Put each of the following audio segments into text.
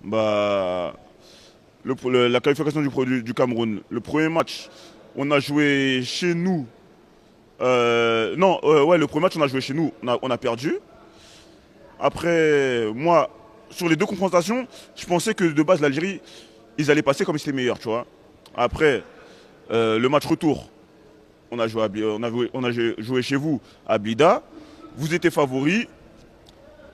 Bah, la qualification du Cameroun. Le premier match, on a joué chez nous. Non, ouais, le premier match, on a joué chez nous. On a perdu. Après, moi, sur les deux confrontations, je pensais que de base, l'Algérie, ils allaient passer comme si c'était meilleur, tu vois. Après, le match retour, on a joué chez vous à Blida. Vous étiez favoris.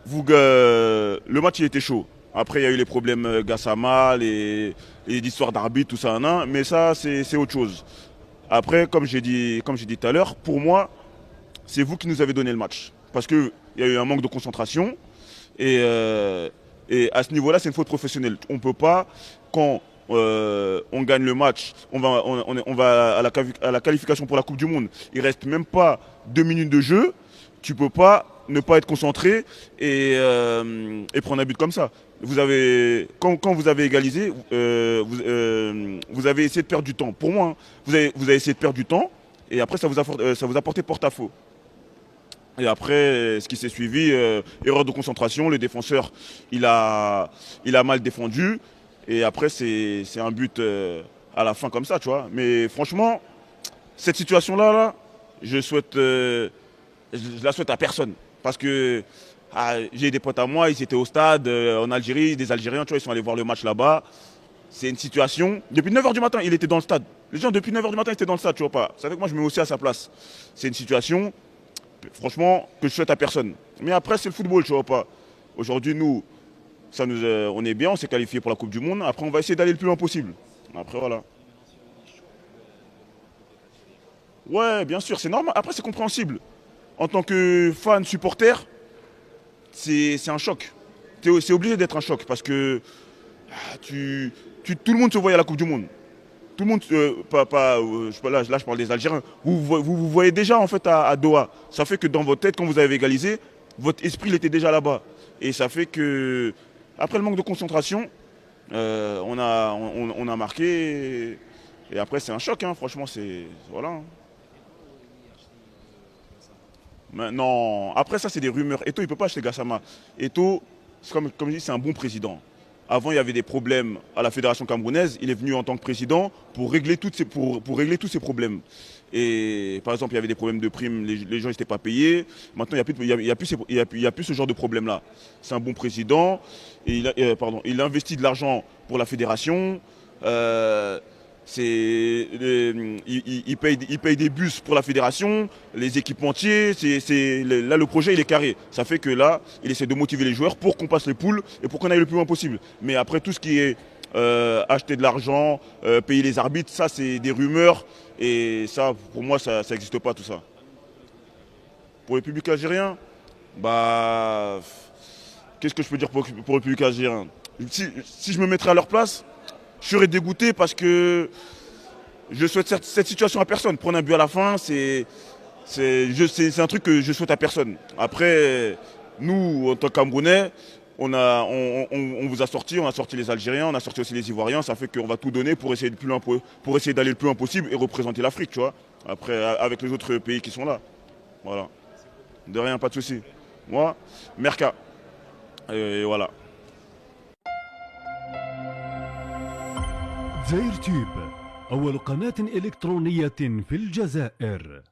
Le match, il était chaud. Après, il y a eu les problèmes Gassama, les histoires d'arbitre, tout ça, nan, mais ça, c'est autre chose. Après, comme j'ai dit tout à l'heure, pour moi, c'est vous qui nous avez donné le match. Parce qu'il y a eu un manque de concentration. Et, euh, et à ce niveau-là, c'est une faute professionnelle. On ne peut pas, quand on gagne le match, on va à la qualification pour la Coupe du Monde. Il ne reste même pas 2 minutes de jeu. Tu ne peux pas ne pas être concentré et prendre un but comme ça. Quand vous avez égalisé, vous avez essayé de perdre du temps. Pour moi, hein, vous avez essayé de perdre du temps et après, ça vous a porté porte-à-faux. Et après, ce qui s'est suivi, erreur de concentration, le défenseur, il a mal défendu. Et après, c'est un but à la fin comme ça, tu vois. Mais franchement, cette situation-là, là, je la souhaite à personne. Parce que j'ai des potes à moi, ils étaient au stade en Algérie, des Algériens, tu vois, ils sont allés voir le match là-bas. C'est une situation. Depuis 9h du matin, il était dans le stade. Les gens, depuis 9h du matin, ils étaient dans le stade, tu vois pas. Ça fait que moi, je me mets aussi à sa place. C'est une situation, franchement, que je souhaite à personne. Mais après, c'est le football, tu vois pas. Aujourd'hui, nous, on est bien, on s'est qualifié pour la Coupe du Monde. Après, on va essayer d'aller le plus loin possible. Après, voilà. Ouais, bien sûr, c'est normal. Après, c'est compréhensible. En tant que fan, supporter, c'est un choc. C'est obligé d'être un choc parce que tout le monde se voyait à la Coupe du Monde. Tout le monde, là, je parle des Algériens. Vous voyez déjà en fait à Doha. Ça fait que dans votre tête, quand vous avez égalisé, votre esprit il était déjà là-bas. Et ça fait que, après le manque de concentration, on a marqué. Et après, c'est un choc, hein, franchement, c'est. Voilà, hein. Non, après ça, c'est des rumeurs. Eto'o, il ne peut pas acheter Gassama. Eto'o, comme je dis, c'est un bon président. Avant, il y avait des problèmes à la Fédération camerounaise. Il est venu en tant que président pour régler tous ces problèmes. Et par exemple, il y avait des problèmes de primes, les gens n'étaient pas payés. Maintenant, il y a plus ce genre de problème-là. C'est un bon président. Et il investit de l'argent pour la fédération. Euh, il paye des bus pour la fédération, les équipementiers. Là, le projet, il est carré. Ça fait que là, il essaie de motiver les joueurs pour qu'on passe les poules et pour qu'on aille le plus loin possible. Mais après, tout ce qui est acheter de l'argent, payer les arbitres, ça, c'est des rumeurs. Et ça, pour moi, ça n'existe pas, tout ça. Pour le public algérien, bah, qu'est-ce que je peux dire pour le public algérien? Si je me mettrais à leur place, je serais dégoûté parce que je souhaite cette situation à personne. Prendre un but à la fin, c'est un truc que je souhaite à personne. Après, nous, en tant que Camerounais, on vous a sorti, on a sorti les Algériens, on a sorti aussi les Ivoiriens. Ça fait qu'on va tout donner pour essayer d'aller le plus loin possible et représenter l'Afrique, tu vois. Après, avec les autres pays qui sont là. Voilà. De rien, pas de souci. Moi, Merca. Et voilà. زير تيوب أول قناة إلكترونية في الجزائر.